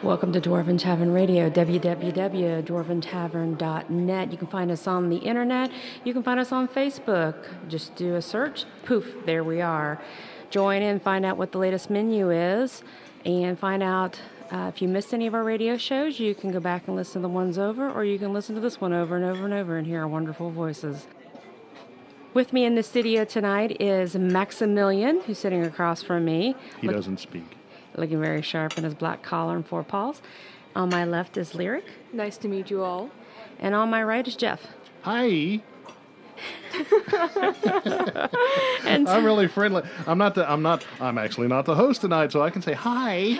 Welcome to Dwarven Tavern Radio, www.dwarventavern.net. You can find us on the internet. You can find us on Facebook. Just do a search. Poof, there we are. Join in, find out what the latest menu is, and find out if you missed any of our radio shows, you can go back and listen to the ones over, or you can listen to this one over and over and over and hear our wonderful voices. With me in the studio tonight is Maximilian, who's sitting across from me. He doesn't speak. Looking very sharp in his black collar and four paws. On my left is Lyric. Nice to meet you all. And on my right is Jeff. Hi. And I'm really friendly. I'm actually not the host tonight, so I can say hi.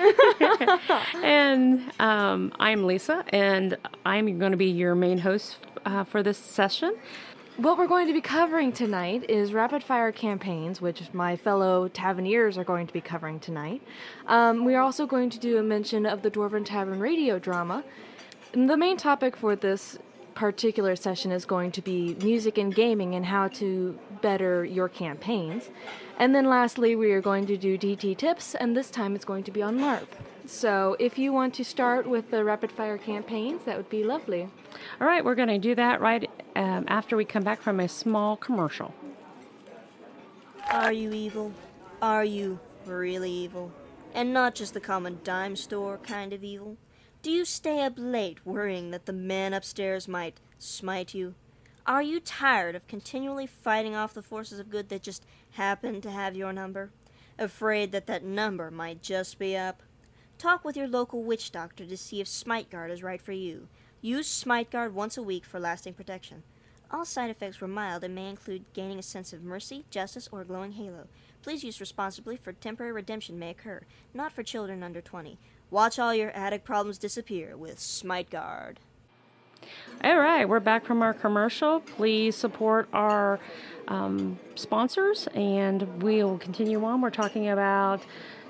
And I'm Lisa, and I'm going to be your main host for this session. What we're going to be covering tonight is rapid-fire campaigns, which my fellow taverniers are going to be covering tonight. We are also going to do a mention of the Dwarven Tavern Radio drama. And the main topic for this particular session is going to be music and gaming and how to better your campaigns. And then lastly, we are going to do DT tips, and this time it's going to be on LARP. So if you want to start with the rapid-fire campaigns, that would be lovely. All right, we're going to do that right after we come back from a small commercial. Are you evil? Are you really evil? And not just the common dime store kind of evil? Do you stay up late worrying that the man upstairs might smite you? Are you tired of continually fighting off the forces of good that just happen to have your number? Afraid that that number might just be up? Talk with your local witch doctor to see if Smite Guard is right for you. Use Smite Guard once a week for lasting protection. All side effects were mild and may include gaining a sense of mercy, justice, or a glowing halo. Please use responsibly, for temporary redemption may occur, not for children under 20. Watch all your attic problems disappear with Smite Guard. All right, we're back from our commercial. Please support our sponsors, and we'll continue on. We're talking about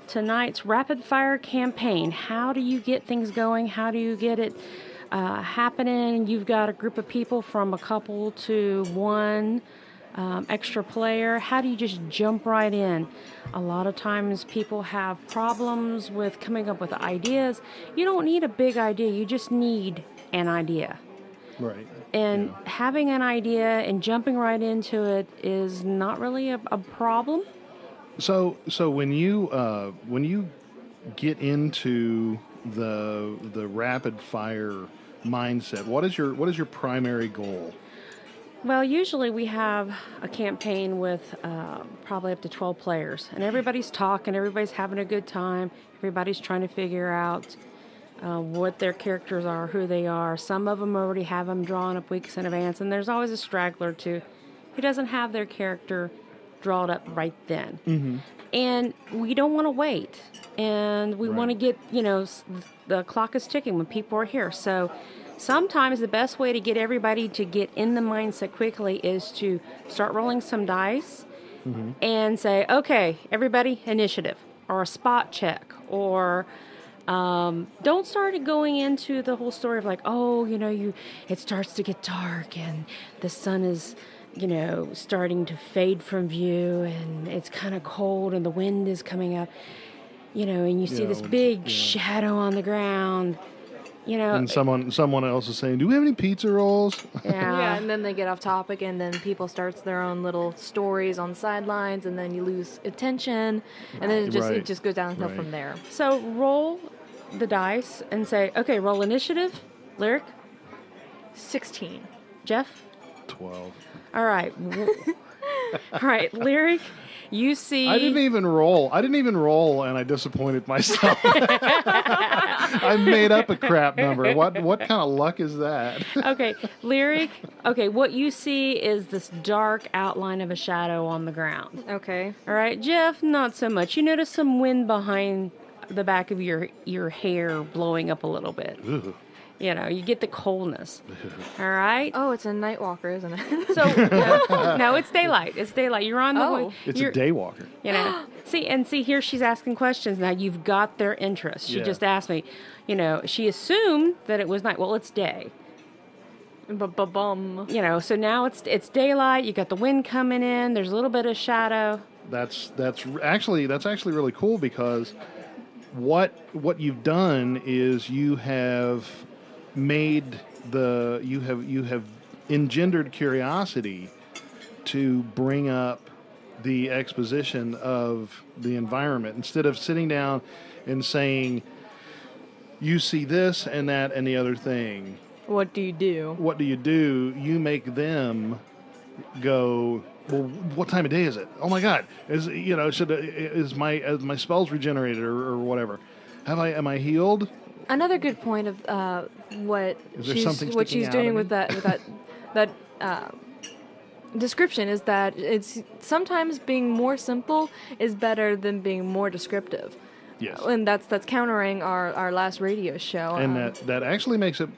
tonight's rapid fire campaign. How do you get things going? How do you get it happening? You've got a group of people from a couple to one extra player. How do you just jump right in? A lot of times people have problems with coming up with ideas. You don't need a big idea. You just need an idea. Right. And having an idea and jumping right into it is not really a problem. So when you get into the rapid fire mindset, what is your primary goal? Well, usually we have a campaign with probably up to 12 players, and everybody's talking, everybody's having a good time, everybody's trying to figure out what their characters are, who they are. Some of them already have them drawn up weeks in advance, and there's always a straggler too who doesn't have their character drawn up right then. Mm-hmm. And we don't want to wait, and we want to get, the clock is ticking when people are here. So sometimes the best way to get everybody to get in the mindset quickly is to start rolling some dice and say, okay, everybody, initiative, or a spot check, or don't start going into the whole story of like, it starts to get dark and the sun is, starting to fade from view and it's kind of cold and the wind is coming up, and you see this big shadow on the ground. And someone else is saying, do we have any pizza rolls? Yeah, and then they get off topic, and then people starts their own little stories on sidelines, and then you lose attention, and then it just goes downhill from there. So roll the dice and say, okay, roll initiative. Lyric? 16. Jeff? 12. All right. All right, Lyric. You see... I didn't even roll, and I disappointed myself. I made up a crap number. What kind of luck is that? Okay, Lyric. Okay, what you see is this dark outline of a shadow on the ground. Okay. All right, Jeff, not so much. You notice some wind behind the back of your hair blowing up a little bit. Ugh. You get the coldness. All right? Oh, it's a night walker, isn't it? So, no, it's daylight. It's daylight. You're on the way. It's a day walker. See, here she's asking questions. Now, you've got their interest. She just asked me, she assumed that it was night. Well, it's day. Ba-ba-bum. So now it's daylight. You got the wind coming in. There's a little bit of shadow. That's actually really cool, because what you've done is you have engendered curiosity to bring up the exposition of the environment, instead of sitting down and saying, you see this and that and the other thing. What do you do? What do you do? You make them go, well, what time of day is it? Oh my God! Is my spells regenerated or whatever? Am I healed? Another good point of what Is there she's something what sticking she's out doing of with that description is that it's sometimes being more simple is better than being more descriptive. Yes. And that's countering our last radio show. And that actually makes it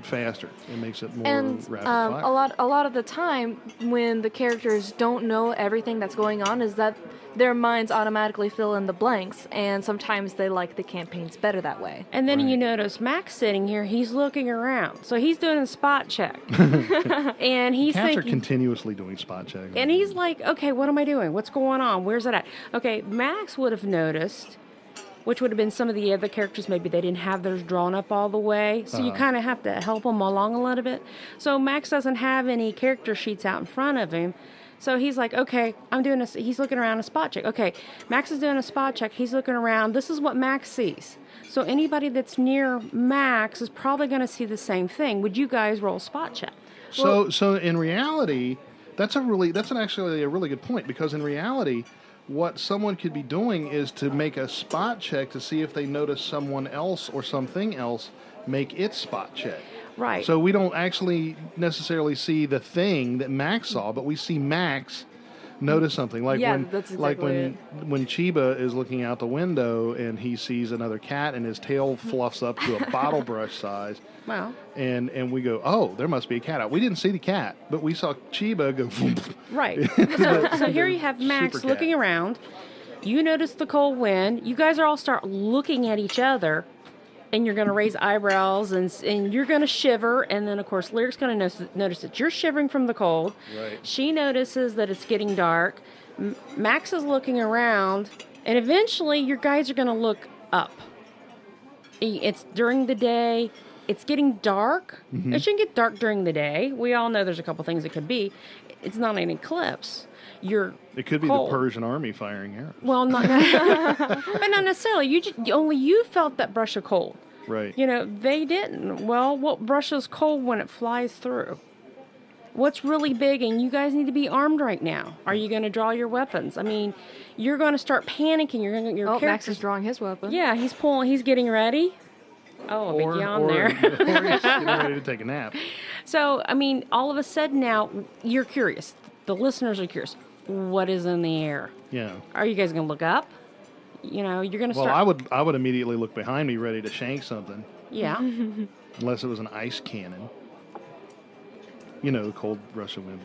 faster. It makes it more rapid fire. a lot of the time when the characters don't know everything that's going on is that their minds automatically fill in the blanks, and sometimes they like the campaigns better that way. And then Right. you notice Max sitting here, he's looking around. So he's doing a spot check. And he's Cats are thinking, continuously doing spot checks. and he's like, okay, what am I doing? What's going on? Where's it at? Okay, Max would have noticed, which would have been some of the other characters, maybe they didn't have theirs drawn up all the way. So you kind of have to help them along a little bit. So Max doesn't have any character sheets out in front of him. So he's like, okay, he's looking around a spot check. Okay, Max is doing a spot check. He's looking around. This is what Max sees. So anybody that's near Max is probably going to see the same thing. Would you guys roll a spot check? So in reality, that's actually a really good point, because in reality, what someone could be doing is to make a spot check to see if they notice someone else or something else make its spot check. Right. So we don't actually necessarily see the thing that Max saw, but we see Max notice something. Like Yeah, when, that's like exactly when Chiba is looking out the window and he sees another cat and his tail fluffs up to a bottle brush size. Well, And we go, there must be a cat out. We didn't see the cat, but we saw Chiba go. right. So here you have Max Super cat. looking around. You notice the cold wind. You guys are all start looking at each other, and you're going to raise eyebrows, and you're going to shiver. And then, of course, Lyric's going to notice that you're shivering from the cold. Right. She notices that it's getting dark. Max is looking around, and eventually your guys are going to look up. It's during the day. It's getting dark. Mm-hmm. It shouldn't get dark during the day. We all know there's a couple things it could be. It's not an eclipse. It could be cold. the Persian army firing arrows. Well, not, but not necessarily. Only you felt that brush of cold. Right. They didn't. Well, what brushes cold when it flies through? What's really big, and you guys need to be armed right now. Are you going to draw your weapons? I mean, you're going to start panicking. Your Max is drawing his weapon. Yeah, he's getting ready. Oh, a big yawn there. Or he's getting ready to take a nap. So, I mean, all of a sudden now, you're curious. The listeners are curious. What is in the air? Yeah. Are you guys going to look up? You're going to Well, start. I would immediately look behind me, ready to shank something, Yeah. unless it was an ice cannon. The cold Russian wind.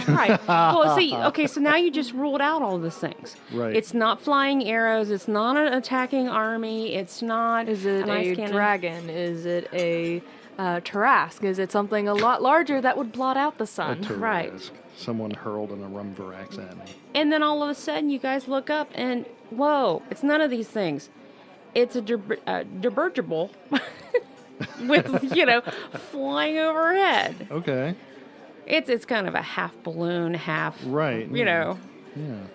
Right. Well, see, okay, so now you just ruled out all those things. Right. It's not flying arrows. It's not an attacking army. It's not Is it an ice a cannon. dragon? Is it a Tarask? Is it something a lot larger that would blot out the A sun? Right. Tarrasque. Someone hurled an Arumvarax at me. And then all of a sudden, you guys look up and, whoa, it's none of these things. It's a dirigible with, flying overhead. Okay. It's kind of a half balloon, half, Right. Yeah.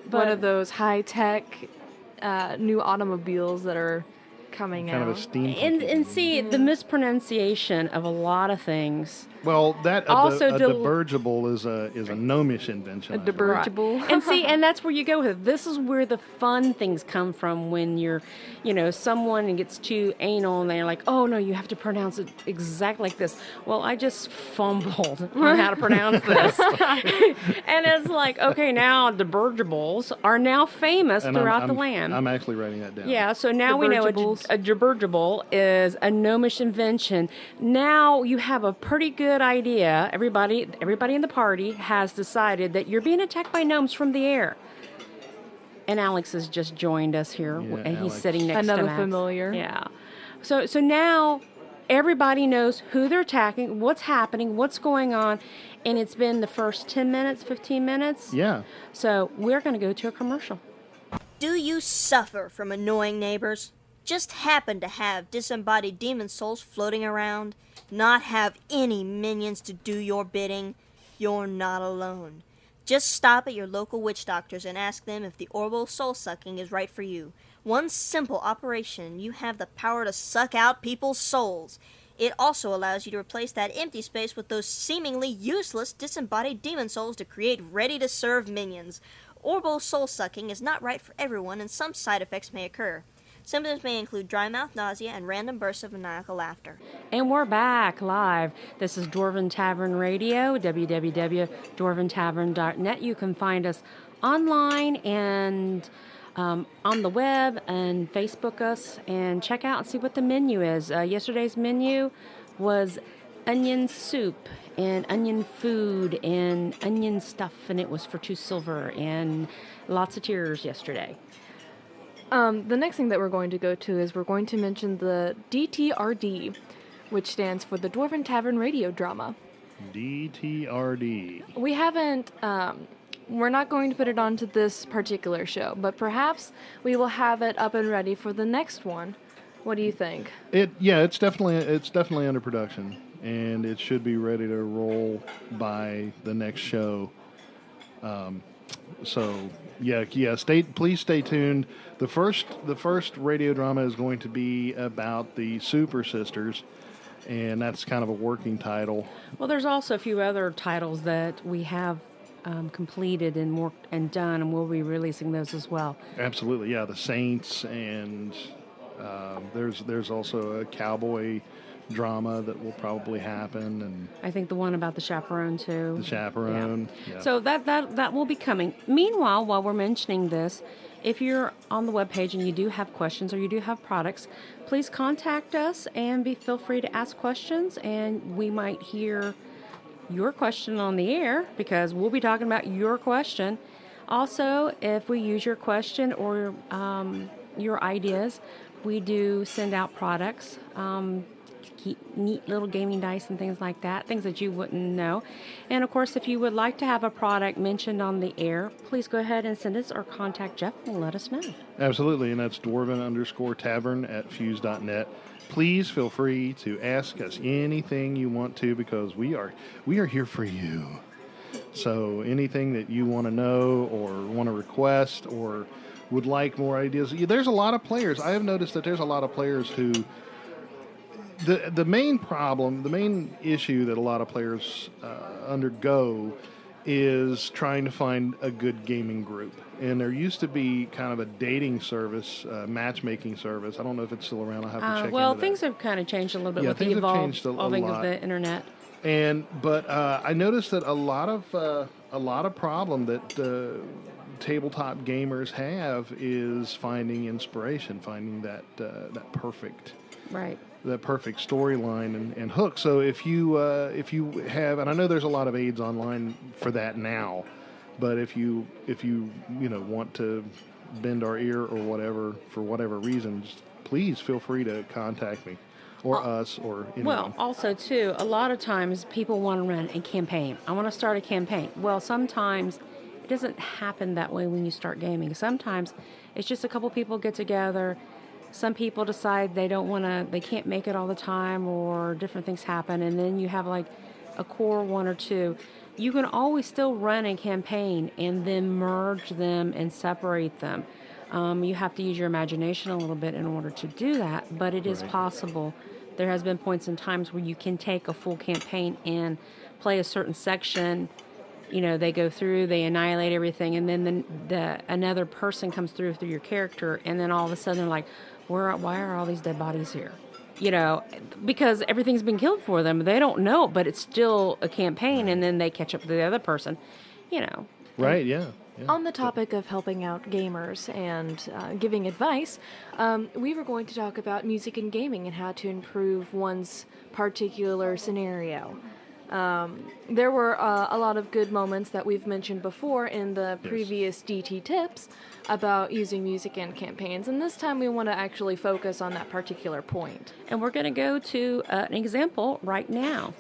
One of those high-tech new automobiles that are coming Kind out. of a steam. And see, the mispronunciation of a lot of things. Well, that Also a del- dirigible is a gnomish invention. A I believe. dirigible. And see, and that's where you go with it. This is where the fun things come from when you're, someone gets too anal and they're like, oh no, you have to pronounce it exactly like this. Well, I just fumbled on how to pronounce this. And it's like, okay, now dirigibles are now famous And throughout I'm, the land. I'm actually writing that down. Yeah, so now we know Dirigibles. a dirigible is a gnomish invention. Now you have a pretty good idea. Everybody in the party has decided that you're being attacked by gnomes from the air. And Alex has just joined us here, Yeah, and he's Alex. sitting next Another to Max. familiar. Yeah. So now everybody knows who they're attacking, what's happening, what's going on, and it's been the first 10 minutes, 15 minutes. Yeah. So we're going to go to a commercial. Do you suffer from annoying neighbors? Just happen to have disembodied demon souls floating around? Not have any minions to do your bidding? You're not alone. Just stop at your local witch doctors and ask them if the orbital soul sucking is right for you. One simple operation, you have the power to suck out people's souls. It also allows you to replace that empty space with those seemingly useless disembodied demon souls to create ready-to-serve minions. Orbital soul sucking is not right for everyone, and some side effects may occur. Symptoms may include dry mouth, nausea, and random bursts of maniacal laughter. And we're back live. This is Dwarven Tavern Radio, www.dwarventavern.net. You can find us online and on the web, and Facebook us and check out and see what the menu is. Yesterday's menu was onion soup and onion food and onion stuff, and it was for 2 silver and lots of tears yesterday. The next thing that we're going to go to is we're going to mention the DTRD, which stands for the Dwarven Tavern Radio drama. DTRD. We haven't, we're not going to put it onto this particular show, but perhaps we will have it up and ready for the next one. What do you think? It's definitely under production, and it should be ready to roll by the next show. Please stay tuned. The first radio drama is going to be about the Super Sisters, and that's kind of a working title. Well, there's also a few other titles that we have completed and worked and done, and we'll be releasing those as well. Absolutely, yeah. The Saints, and there's also a cowboy drama that will probably happen, and I think the one about the chaperone too. The chaperone. Yeah. So that will be coming. Meanwhile, while we're mentioning this, if you're on the webpage and you do have questions or you do have products, please contact us and feel free to ask questions, and we might hear your question on the air because we'll be talking about your question. Also, if we use your question or your ideas, we do send out products. Neat little gaming dice and things like that, things that you wouldn't know. And of course, if you would like to have a product mentioned on the air, please go ahead and send us or contact Jeff and let us know. Absolutely, and that's dwarven_tavern@fuse.net. Please feel free to ask us anything you want to, because we are here for you. So anything that you want to know or want to request or would like more ideas, there's a lot of players. I have noticed that there's a lot of players who the main problem, the main issue that a lot of players undergo is trying to find a good gaming group. And there used to be kind of a dating service, matchmaking service. I don't know if it's still around. I'll have to check well, into things that. have kind of changed a little bit with the things have changed a evolving lot. of the internet. But I noticed that a lot of problem that tabletop gamers have is finding inspiration, finding that perfect. Right. The perfect storyline and hook. So if you have, and I know there's a lot of aids online for that now, but if you want to bend our ear or whatever for whatever reason, just please feel free to contact me or us or anyone. Well, also too, a lot of times people want to run a campaign. I want to start a campaign. Well, sometimes it doesn't happen that way when you start gaming. Sometimes it's just a couple people get together. Some people decide they can't make it all the time, or different things happen, and then you have like a core one or two. You can always still run a campaign and then merge them and separate them. You have to use your imagination a little bit in order to do that, but it is possible. There has been points in times where you can take a full campaign and play a certain section. They go through, they annihilate everything, and then another person comes through your character, and then all of a sudden they're like, why are all these dead bodies here? Because everything's been killed for them. They don't know, but it's still a campaign, and then they catch up to the other person, Right, yeah. On the topic of helping out gamers and giving advice, we were going to talk about music and gaming and how to improve one's particular scenario. There were a lot of good moments that we've mentioned before in the Yes. previous DT tips about using music in campaigns, and this time we want to actually focus on that particular point. And we're going to go to an example right now.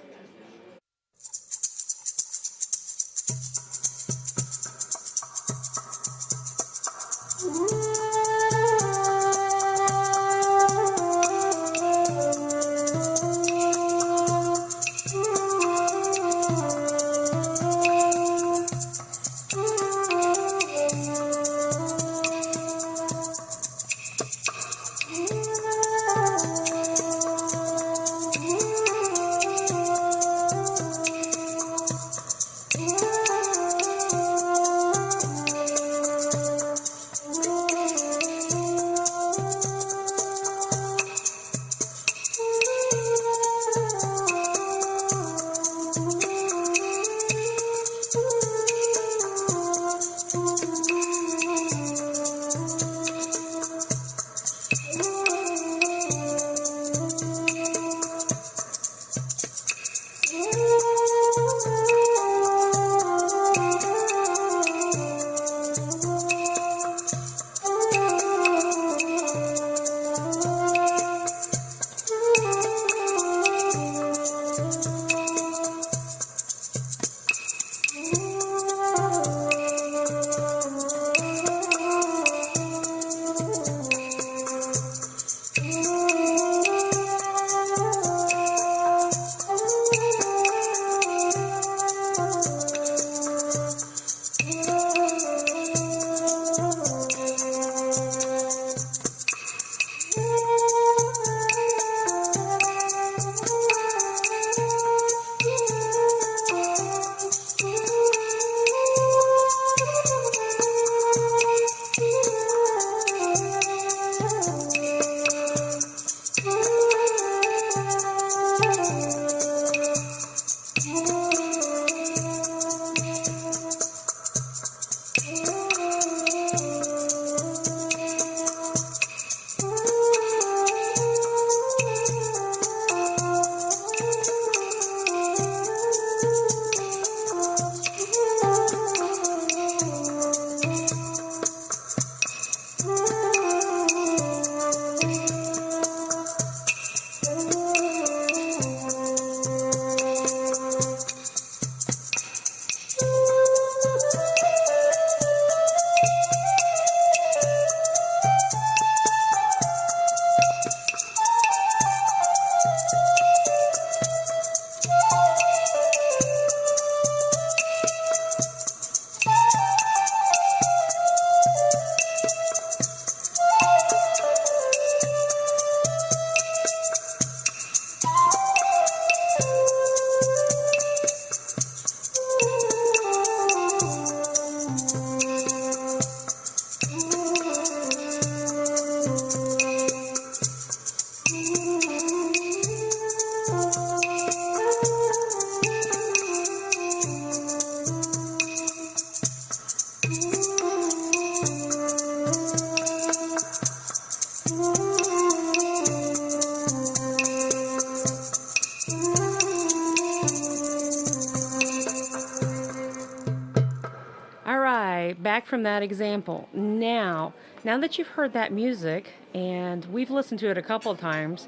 Back from that example. Now that you've heard that music, and we've listened to it a couple of times,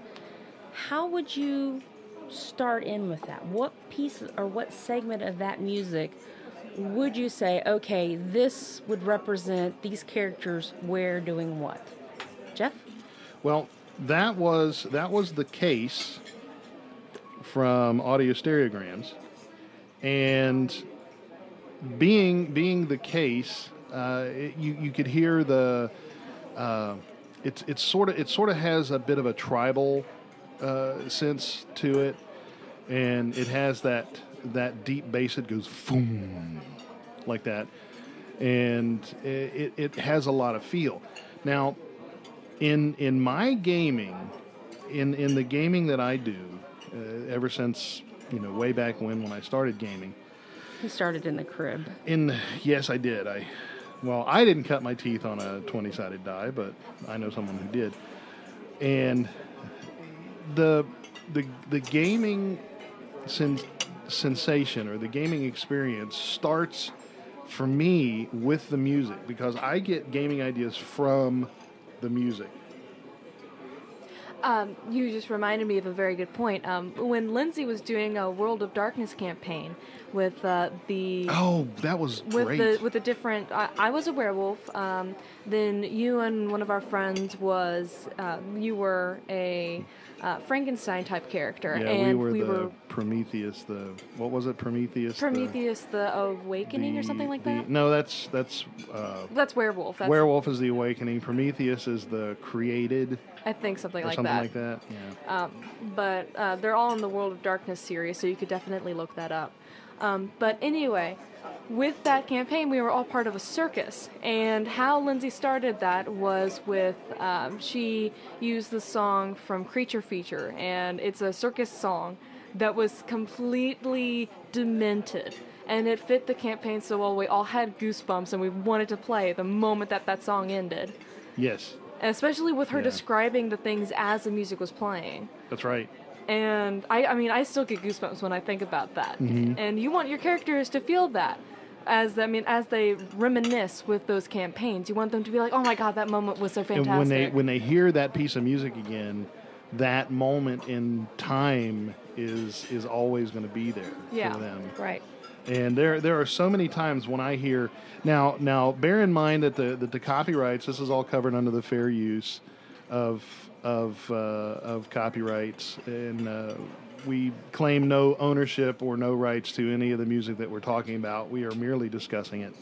how would you start in with that? What piece or what segment of that music would you say, okay, this would represent these characters where doing what? Jeff? Well, that was the case from Audio Stereograms, and being the case, you could hear the it sort of has a bit of a tribal sense to it, and it has that deep bass. It goes boom like that, and it has a lot of feel. Now, in my gaming, in the gaming that I do, ever since way back when I started gaming. You started in the crib. Yes, I did. I didn't cut my teeth on a 20-sided die, but I know someone who did. And the gaming, since sensation or the gaming experience starts for me with the music, because I get gaming ideas from the music. You just reminded me of a very good point. When Lindsay was doing a World of Darkness campaign with the Oh, that was great. with the different, I was a werewolf. Then you and one of our friends was you were a Frankenstein type character, Yeah, and we were Prometheus. What was it? Prometheus. The Awakening or something like that. No, that's That's werewolf. That's, Werewolf is the Awakening. Prometheus is the Created. I think something Or like something that. like that. Yeah. But they're all in the World of Darkness series, so you could definitely look that up. But anyway, with that campaign, we were all part of a circus, and how Lindsay started that was with she used the song from Creature Feature, and it's a circus song that was completely demented. And it fit the campaign so well. We all had goosebumps, and we wanted to play the moment that song ended. Yes. Especially with her Yeah. describing the things as the music was playing. That's right. And I mean, I still get goosebumps when I think about that. Mm-hmm. And you want your characters to feel that. As they reminisce with those campaigns. You want them to be like, oh my God, that moment was so fantastic. And when they hear that piece of music again, that moment in time is always going to be there Yeah. for them. Right. And there are so many times when I hear now bear in mind that the copyrights, this is all covered under the fair use of copyrights, and we claim no ownership or no rights to any of the music that we're talking about. We are merely discussing it,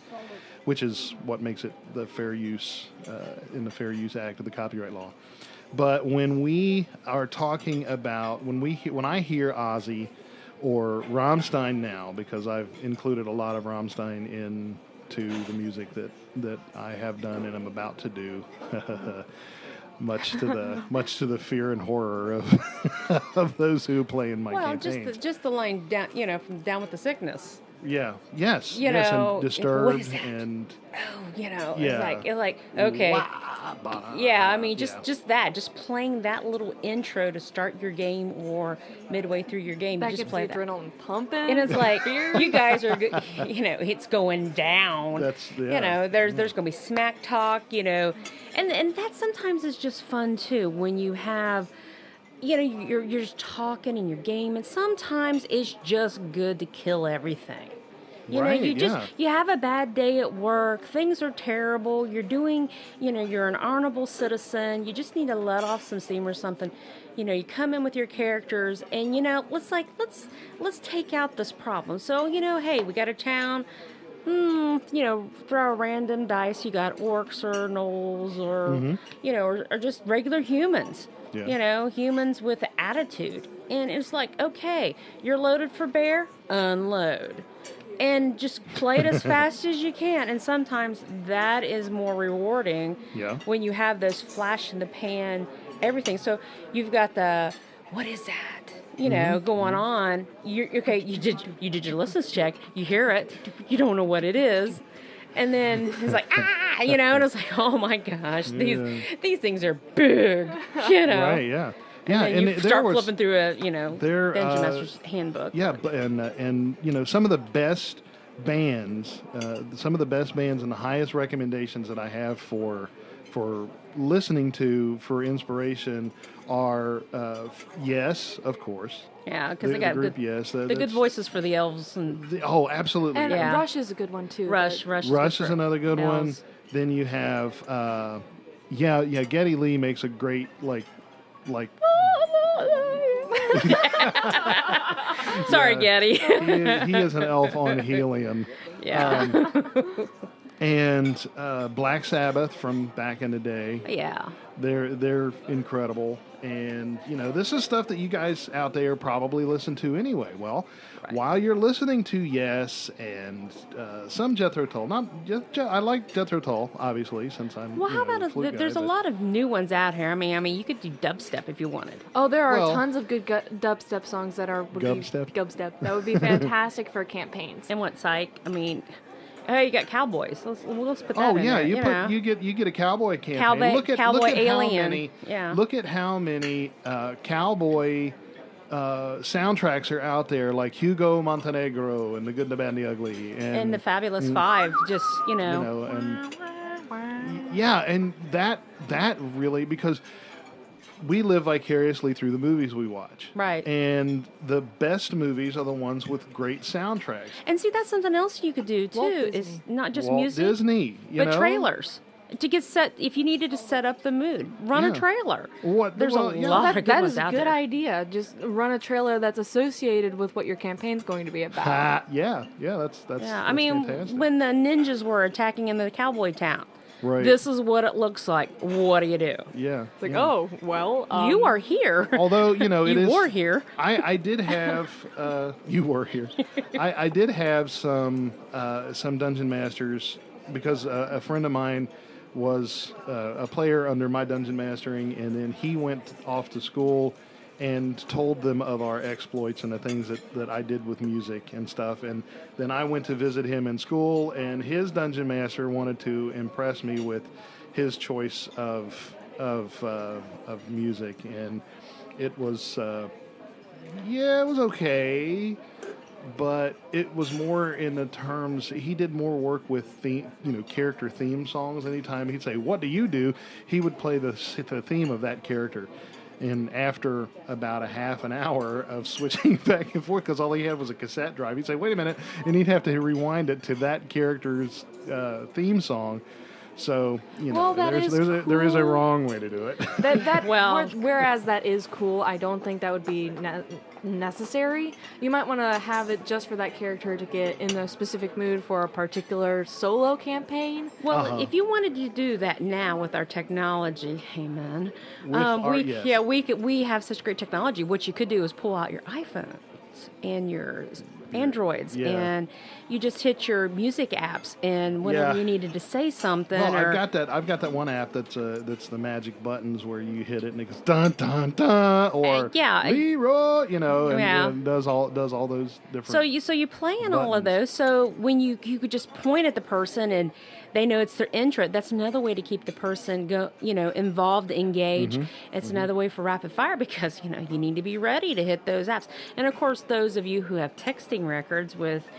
which is what makes it the fair use in the Fair Use Act of the Copyright Law. But when we are talking about when I hear Ozzy or Rammstein now, because I've included a lot of Rammstein into the music that I have done and I'm about to do, much to the fear and horror of those who play in my campaigns. Just the line down, from Down with the Sickness. Yeah. Yes. You yes. know, And Disturbed what is that? and Oh, Yeah. it's like okay. Yeah, I mean, just playing that little intro to start your game or midway through your game, that you just gets play the that. adrenaline pumping. And it's like, you guys are good, it's going down. There's going to be smack talk, and that sometimes is just fun too when you have, you're just talking in your game, and sometimes it's just good to kill everything. You have a bad day at work, things are terrible, you're doing, you're an honorable citizen, you just need to let off some steam or something. You come in with your characters and, let's take out this problem. So, hey, we got a town, throw a random dice, you got orcs or gnolls or, or just regular humans. Yeah. Humans with attitude. And it's like, okay, you're loaded for bear, unload. And just play it as fast as you can. And sometimes that is more rewarding when you have those flash in the pan, everything. So you've got the, what is that? Going on. You did your listens check. You hear it. You don't know what it is. And then it's like, and it's like, oh my gosh, these things are big, Right, yeah. Yeah, and you start flipping through a, Dungeon Master's handbook. Yeah, and some of the best bands, and the highest recommendations that I have for listening to for inspiration are yes, of course. Yeah, because they got group, the good voices for the elves absolutely. And yeah. Rush is a good one too. Rush is another good one. Then you have Geddy Lee makes a great like. Sorry, Geddy. he is an elf on helium. Yeah. And Black Sabbath from back in the day. Yeah. They're incredible. And, this is stuff that you guys out there probably listen to anyway. Well, while you're listening to Yes and some Jethro Tull, I like Jethro Tull, obviously, since I'm how about there's a lot of new ones out here. I mean, you could do dubstep if you wanted. Oh, there are tons of good dubstep songs that are Gubstep. That would be fantastic for campaigns. And what psych? I mean, hey, you got cowboys. Let's put that in there. You get a cowboy campaign. Look at Cowboy how alien. many. Look at how many cowboy soundtracks are out there like Hugo Montenegro and The Good, the Bad, and the Ugly, And the Fabulous Five, just, and yeah, and that really, because we live vicariously through the movies we watch. Right. And the best movies are the ones with great soundtracks. And see, that's something else you could do, too, is not just Walt music, Disney, but trailers. To get set, if you needed to set up the mood, run a trailer. There's a lot of good that ones is a out good there. idea. Just run a trailer that's associated with what your campaign's going to be about. That's I mean, fantastic. when the ninjas were attacking in the cowboy town, Right. this is what it looks like. What do you do? Yeah. It's like, oh, well, You are here. Although, it you is. were here. I did have. You were here. I did have some dungeon masters, because a friend of mine was a player under my dungeon mastering, and then he went off to school and told them of our exploits and the things that I did with music and stuff. And then I went to visit him in school, and his dungeon master wanted to impress me with his choice of music, and it was it was okay. But it was more in the terms, he did more work with character theme songs. Anytime he'd say, "What do you do?" he would play the theme of that character. And after about a half an hour of switching back and forth, because all he had was a cassette drive, he'd say, "Wait a minute," and he'd have to rewind it to that character's theme song. So, there is a wrong way to do it. Whereas that is cool, I don't think that would be necessary. You might want to have it just for that character to get in the specific mood for a particular solo campaign. Well, if you wanted to do that now with our technology, hey man, yes. we have such great technology. What you could do is pull out your iPhones and your Androids, and you just hit your music apps, and whenever you needed to say something. Well, I've got that one app that's the magic buttons where you hit it and it goes dun dun dun, or Leroy, and does all those different. So you play in all of those. So when you could just point at the person and they know it's their intro. That's another way to keep the person involved, engaged. It's another way for rapid fire, because you need to be ready to hit those apps. And of course, those of you who have texting records with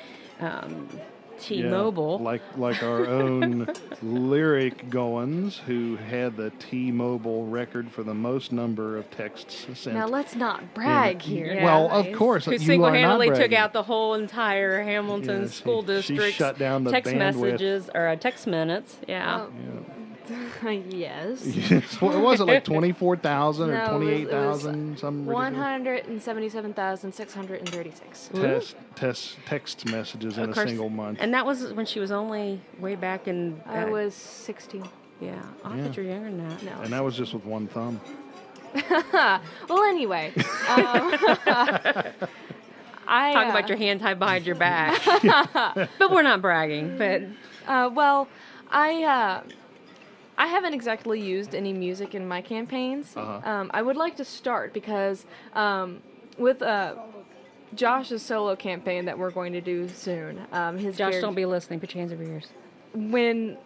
T-Mobile, like our own Lyric Goins, who had the T-Mobile record for the most number of texts sent. Now let's not brag here. Yeah, well, of course, who you single-handedly are not took bragging. out the whole entire Hamilton school district's she shut down the text bandwidth. messages or text minutes. Yeah. Yes. What was it, like 24,000 or No, 28,000? Some ridiculous 177,636. text messages in a single month. And that was when she was only way back in. I was 16. Yeah, I thought you were younger than that. No. And that was just with one thumb. Well, anyway. Talk about your hand tied behind your back. But we're not bragging. But I haven't exactly used any music in my campaigns. I would like to start because with Josh's solo campaign that we're going to do soon, Josh, don't be listening. Put your hands over your ears. When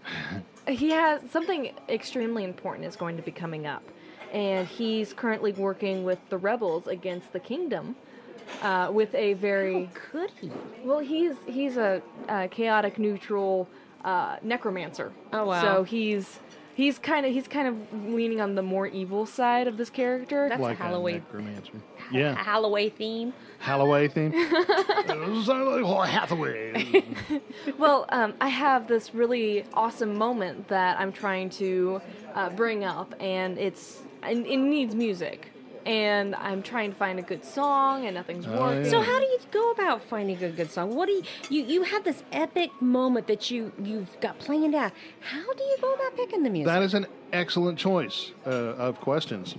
he has something extremely important is going to be coming up, and he's currently working with the rebels against the kingdom. With a very Could he? well, he's a chaotic neutral necromancer. Oh wow! So he's kind of leaning on the more evil side of this character. That's like a Halloween. necromancer. A Halloween theme. Halloween theme. Hathaway. Well, I have this really awesome moment that I'm trying to bring up, and it needs music. And I'm trying to find a good song, and nothing's working. yeah. So how do you go about finding a good song? What do you have this epic moment that you've got planned out? How do you go about picking the music? That is an excellent choice of questions.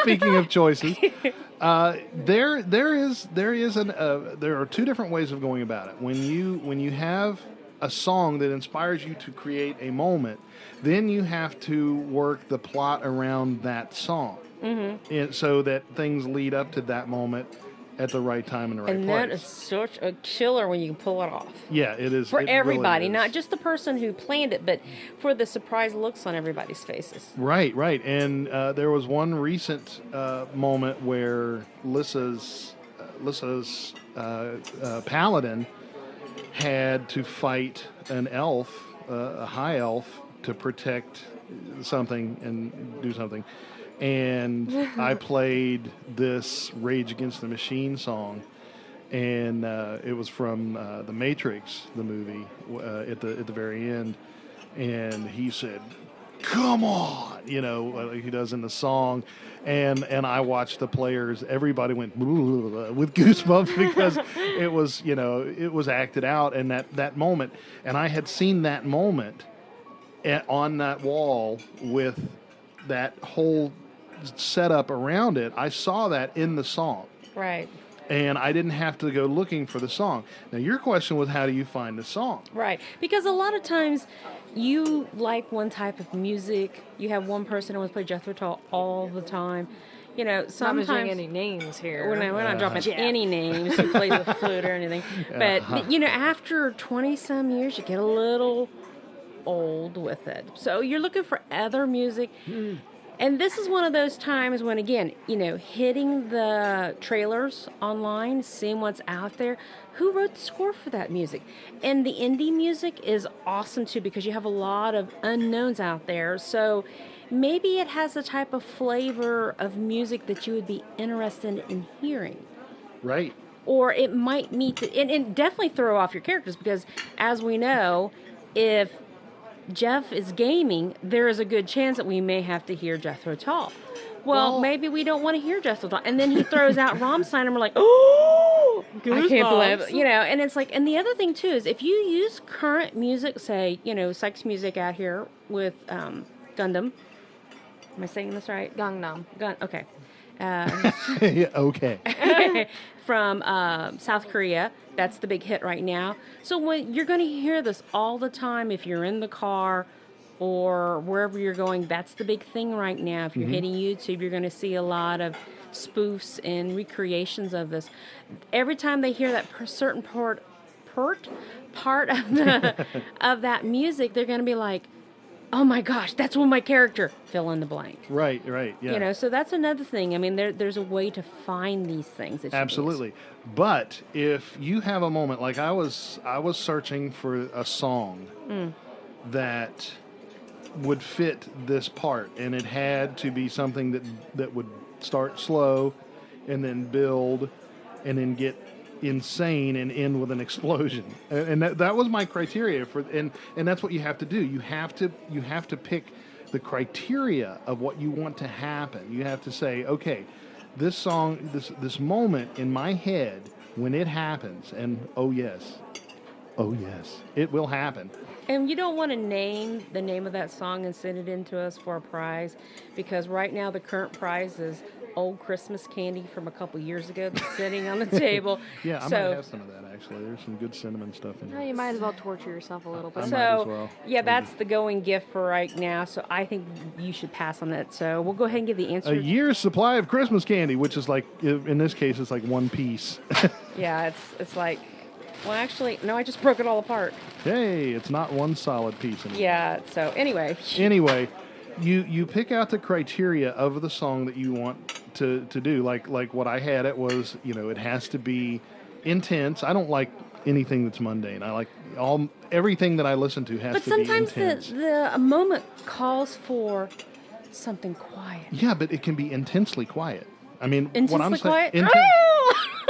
Speaking of choices, there are two different ways of going about it. When you have a song that inspires you to create a moment, then you have to work the plot around that song, and so that things lead up to that moment at the right time in the right And place. that is such a killer when you can pull it off. Yeah, it is. For it everybody, really is. not just the person who planned it, but for the surprised looks on everybody's faces. Right, right. And there was one recent moment where Lissa's paladin had to fight an elf, a high elf, to protect something and do something. And I played this Rage Against the Machine song, and it was from The Matrix, the movie, at the very end. And he said, "Come on," like he does in the song. And I watched the players. Everybody went with goosebumps because it was acted out. And that moment, and I had seen that moment on that wall with that whole setup around it. I saw that in the song. Right. And I didn't have to go looking for the song. Now, your question was, how do you find the song? Right. Because a lot of times you like one type of music. You have one person who wants to play Jethro Tull all the time. Not Sometimes... mentioning any names here. We're not dropping Jeff. any names who plays the flute or anything. But, after 20-some years, you get a little old with it. So you're looking for other music. And this is one of those times when, again, hitting the trailers online, seeing what's out there, who wrote the score for that music. And the indie music is awesome, too, because you have a lot of unknowns out there. So maybe it has a type of flavor of music that you would be interested in hearing. Right. Or it might meet, and definitely throw off your characters, because as we know, if Jeff is gaming, there is a good chance that we may have to hear Jethro Tull. Well, maybe we don't want to hear Jethro Tull. And then he throws out Rammstein and we're like, oh, I can't believe it. And it's like, and the other thing too is if you use current music, say, Sykes music out here with Gundam. Am I saying this right? Gangnam. Okay. Yeah, okay. From South Korea. That's the big hit right now. So when you're going to hear this all the time, if you're in the car or wherever you're going, that's the big thing right now. If you're hitting YouTube, you're going to see a lot of spoofs and recreations of this. Every time they hear that certain part of the of that music, they're going to be like, "Oh my gosh, that's when my character fill in the blank." Right, yeah. So that's another thing. I mean, there's a way to find these things. That you Absolutely. use. But if you have a moment, like I was searching for a song that would fit this part, and it had to be something that would start slow and then build and then get insane and end with an explosion. And that was my criteria for, and that's what you have to do. You have to pick the criteria of what you want to happen. You have to say, okay, this song, this moment in my head when it happens, and oh yes, it will happen. And you don't want to name the name of that song and send it in to us for a prize, because right now the current prize is old Christmas candy from a couple years ago that's sitting on the table. Yeah, I might have some of that actually. There's some good cinnamon stuff in No, there. you might as well torture yourself a little bit. I might So, as well. yeah, that's the going gift for right now. So I think you should pass on that. So we'll go ahead and give the answer. A year's supply of Christmas candy, which is like, in this case, it's like one piece. Yeah, it's like, well, actually, no, I just broke it all apart. Hey, it's not one solid piece anymore. Yeah, so anyway. Anyway, you pick out the criteria of the song that you want to do. Like what I had, it was, it has to be intense. I don't like anything that's mundane. I like everything that I listen to has But to be intense. sometimes the moment calls for something quiet. Yeah, but it can be intensely quiet. I mean, Intensely what I'm quiet? saying,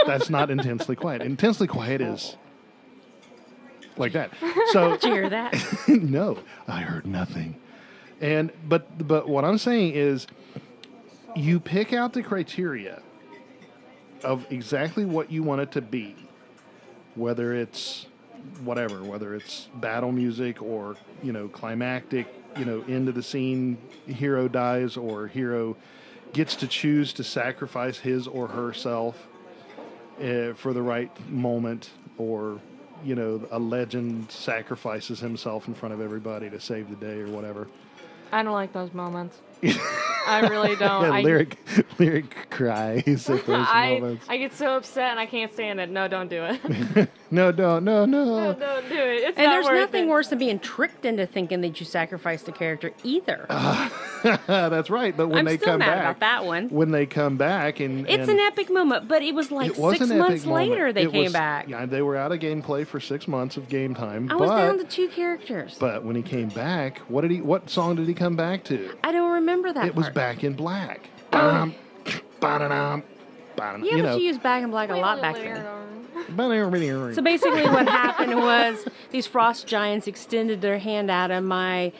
that's not intensely quiet. Intensely quiet is like that. So Did you hear that? no, I heard nothing. But what I'm saying is, you pick out the criteria of exactly what you want it to be, whether it's whether it's battle music or climactic, end of the scene, hero dies or hero gets to choose to sacrifice his or herself for the right moment, or a legend sacrifices himself in front of everybody to save the day or whatever. I don't like those moments. I really don't. Yeah, lyric cries at those moments. I get so upset and I can't stand it. No, don't do it. No, don't do Don't do it. It's And not there's worth nothing it. worse than being tricked into thinking that you sacrificed a character either. That's right. But when I'm they still come mad back, about that one. when they come back, and It's an epic moment, but it was like it was 6 an epic months moment. later they It came was- back. Yeah, they were out of gameplay for 6 months of game time. I was down to 2 characters. But when he came back, what song did he come back to? I don't remember that It was part. Back in Black. Oh. Ba-da-dum, ba-da-dum, Yeah, you but know. you used Back in Black a lot back then. Ba-da-dum. So basically what happened was these frost giants extended their hand out and my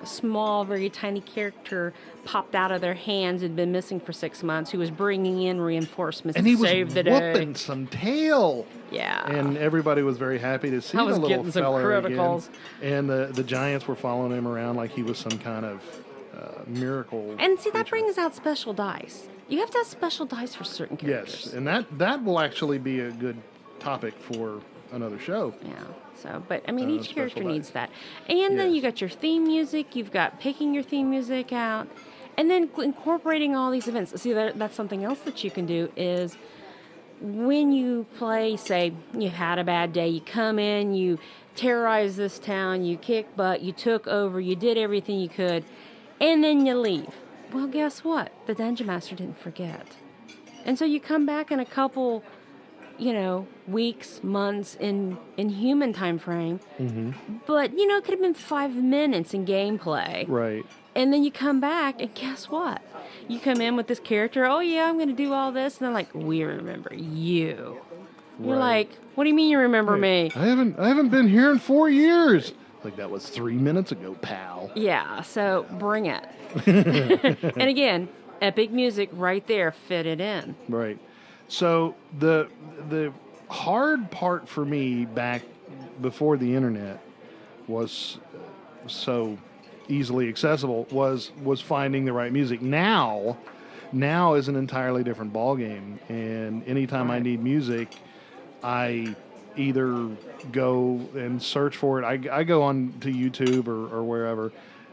small, very tiny character popped out of their hands and had been missing for 6 months, who was bringing in reinforcements And to he was save the day. whooping some tail. Yeah. And everybody was very happy to see I the was little getting some fella again. criticals. And the giants were following him around like he was some kind of miracle. And see, that creature. brings out special dice. You have to have special dice for certain characters. Yes, and that will actually be a good topic for another show. Yeah. So, but I mean, each special character dice. needs that. And then Yes. you got your theme music. You've got picking your theme music out, and then incorporating all these events. See, that's something else that you can do is when you play. Say you had a bad day, you come in, you terrorize this town, you kick butt, you took over, you did everything you could, and then you leave. Well, guess what? The dungeon master didn't forget, and so you come back in a couple, weeks, months in human time frame. Mm-hmm. But, it could have been 5 minutes in gameplay. Right. And then you come back, and guess what? You come in with this character, oh, yeah, I'm going to do all this. And they're like, we remember you. You're Right. like, what do you mean you remember me? I haven't been here in 4 years. Like, that was 3 minutes ago, pal. Yeah, so bring it. And again, epic music right there, fit it in. Right. So the hard part for me back before the internet was so easily accessible was finding the right music. Now is an entirely different ballgame, and anytime I need music, I either go and search for it. I go on to YouTube or wherever,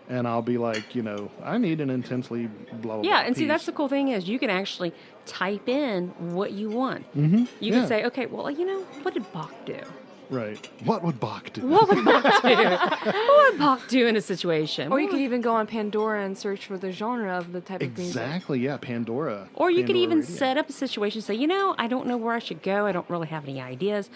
and I'll be like, I need an intensely blah, blah, Yeah, blah and see, piece. that's the cool thing is you can actually type in what you want. Mm-hmm. You can say, okay, well, what did Bach do? Right. What would Bach do? What would Bach do? What would Bach do in a situation? Or you could even go on Pandora and search for the genre of the type of music. Exactly, yeah, Pandora. Or you could Pandora even Radio. set up a situation, say, I don't know where I should go. I don't really have any ideas.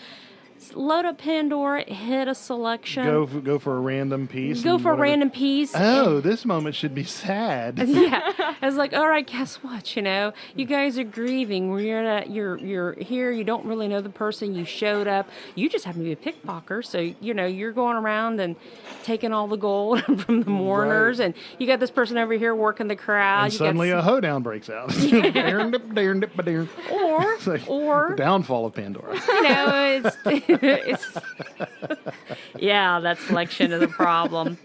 Load up Pandora, hit a selection. Go for a random piece. Go and for a whatever. random piece. Oh, this moment should be sad. Yeah, I was like, all right, guess what? You guys are grieving. You're here. You don't really know the person. You showed up. You just happen to be a pickpocket, so you're going around and taking all the gold from the mourners, Right. and you got this person over here working the crowd. And You suddenly got a hoedown breaks out. It's like or the downfall of Pandora. it's yeah, that selection is a problem.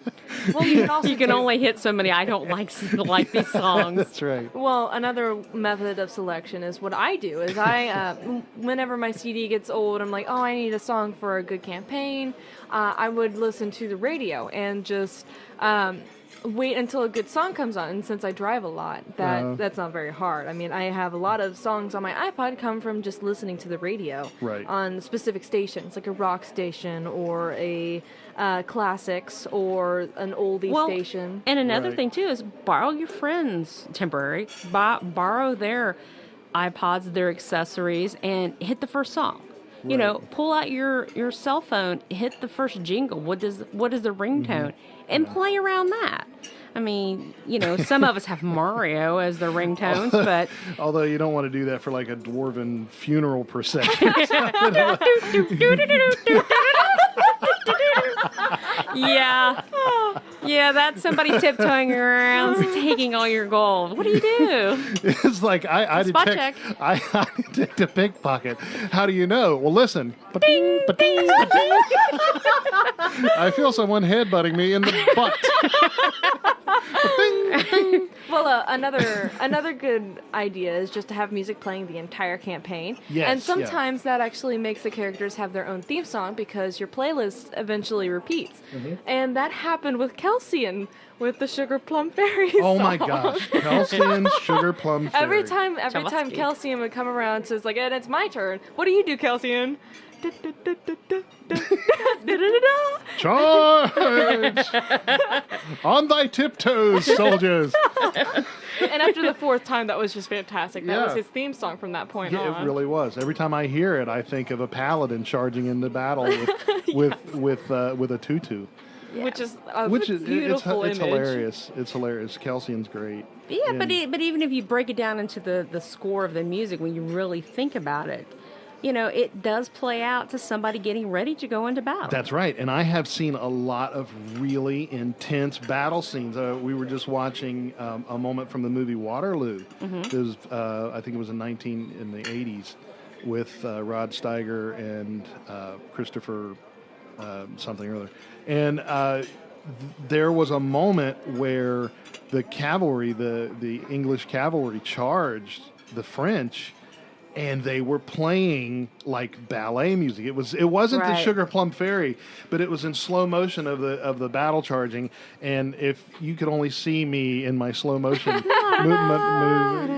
Well, you can also You can do- only hit so many. I don't like these songs. That's right. Well, another method of selection is what I do is whenever my CD gets old, I'm like, oh, I need a song for a good campaign. I would listen to the radio and just wait until a good song comes on. And since I drive a lot, that's not very hard. I mean, I have a lot of songs on my iPod come from just listening to the radio Right. on specific stations, like a rock station or a classics or an oldie station. And another Right. thing too is borrow your friends temporary, borrow their iPods, their accessories, and hit the first song. Right. Pull out your cell phone, hit the first jingle. What is the ringtone, and play around that. I mean, some of us have Mario as their ringtones, but Although you don't want to do that for like a dwarven funeral procession. yeah, that's somebody tiptoeing around, taking all your gold. What do you do? It's like I Spot detect check. I detect a pickpocket. How do you know? Well, listen. Ba-ding, ba-ding, ba-ding. I feel someone headbutting me in the butt. Well, another good idea is just to have music playing the entire campaign. Yes, And sometimes that actually makes the characters have their own theme song because your playlist eventually repeats. And that happened with Kelsian with the Sugar Plum Fairy song. Oh my gosh, Kelsian's Sugar Plum Fairy. Every time Javasky. Kelsian would come around, so it's like, and it's my turn. What do you do, Kelsian? Charge! On thy tiptoes, soldiers! And after the fourth time, that was just fantastic. That was Yeah. his theme song from that point Yeah, on. it really was. Every time I hear it, I think of a paladin charging into battle with a tutu. Which is a Which is beautiful it's image. hilarious. It's hilarious. Kelsian's great. Yeah, but And- but even if you break it down into the score of the music, when you really think about it, it does play out to somebody getting ready to go into battle. That's right. And I have seen a lot of really intense battle scenes. We were just watching a moment from the movie Waterloo. It was, I think it was in the 80s with Rod Steiger and Christopher something or other. And there was a moment where the cavalry, the English cavalry, charged the French, and they were playing like ballet music. It wasn't the Right. Sugar Plum Fairy, but it was in slow motion of the battle charging. And if you could only see me in my slow motion movement.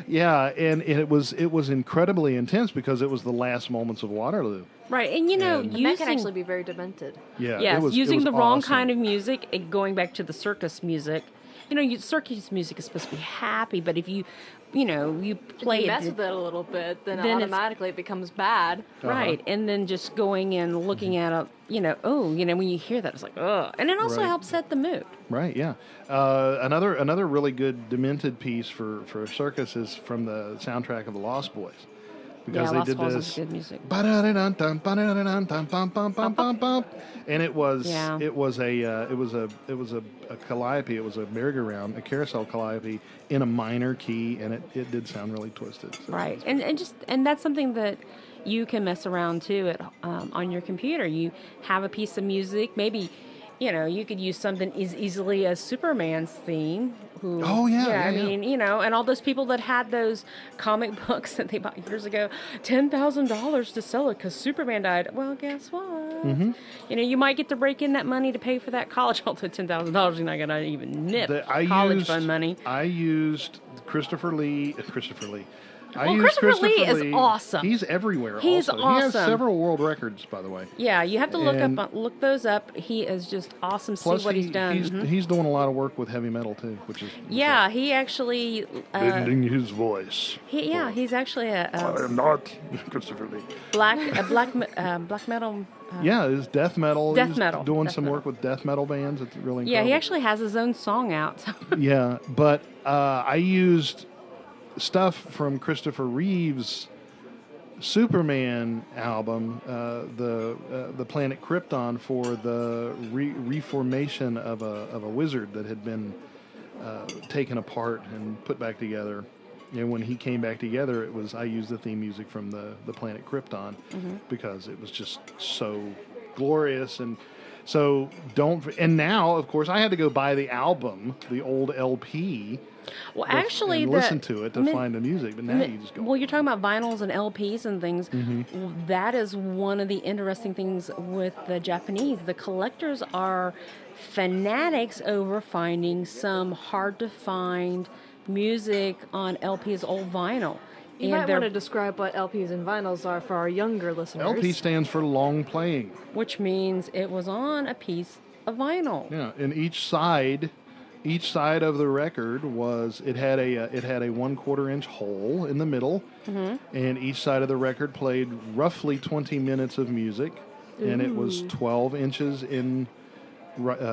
Yeah, and it was incredibly intense because it was the last moments of Waterloo. Right, and And And that using can actually be very demented. Yeah, yes, it was, using the wrong awesome. kind of music and going back to the circus music. Circus music is supposed to be happy, but if you play If you it, mess with it a little bit, then it's- automatically it becomes bad. right, and then just going and looking at when you hear that, it's like, ugh, and it also Right. helps set the mood. Right, yeah. Another really good demented piece for a circus is from the soundtrack of The Lost Boys. Because Yeah, they Lost did Boys this. is good music. And it was Yeah. it was a calliope. It was a merry-go-round, a carousel calliope in a minor key, and it did sound really twisted. So Right, and that's something that you can mess around too on your computer. You have a piece of music, maybe you could use something as easily as Superman's theme. Oh, yeah, I yeah. mean, and all those people that had those comic books that they bought years ago, $10,000 to sell it because Superman died. Well, guess what? Mm-hmm. You might get to break in that money to pay for that college. Although $10,000, you're not gonna even nip college fund money. I used Christopher Lee. I Well, used Christopher Lee is awesome. He's everywhere. He's also. He has awesome. several world records, by the way. Yeah, you have to And- look those up. He is just awesome. See Plus, what he's done. He's doing a lot of work with heavy metal too, which is Yeah, he actually. bending his voice. He's actually I am not Christopher Lee. black metal. Yeah, it's death metal. Death He's metal. doing Death some metal. work with death metal bands. It's really incredible. Yeah, he actually has his own song out. Yeah, but I used stuff from Christopher Reeve's Superman album, the Planet Krypton, for the reformation of a wizard that had been taken apart and put back together. And when he came back together, I used the theme music from the Planet Krypton because it was just so glorious. And so and now, of course, I had to go buy the album, the old LP. Well, actually, and listen to it to find the music, but now you just go. Well, you're talking about vinyls and LPs and things. Mm-hmm. Well, that is one of the interesting things with the Japanese. The collectors are fanatics over finding some hard to find music on LPs, old vinyl. You might want to describe what LPs and vinyls are for our younger listeners. LP stands for long playing. Which means it was on a piece of vinyl. Yeah, and each side of the record had a 1/4 inch hole in the middle, and each side of the record played roughly 20 minutes of music, and it was 12 inches in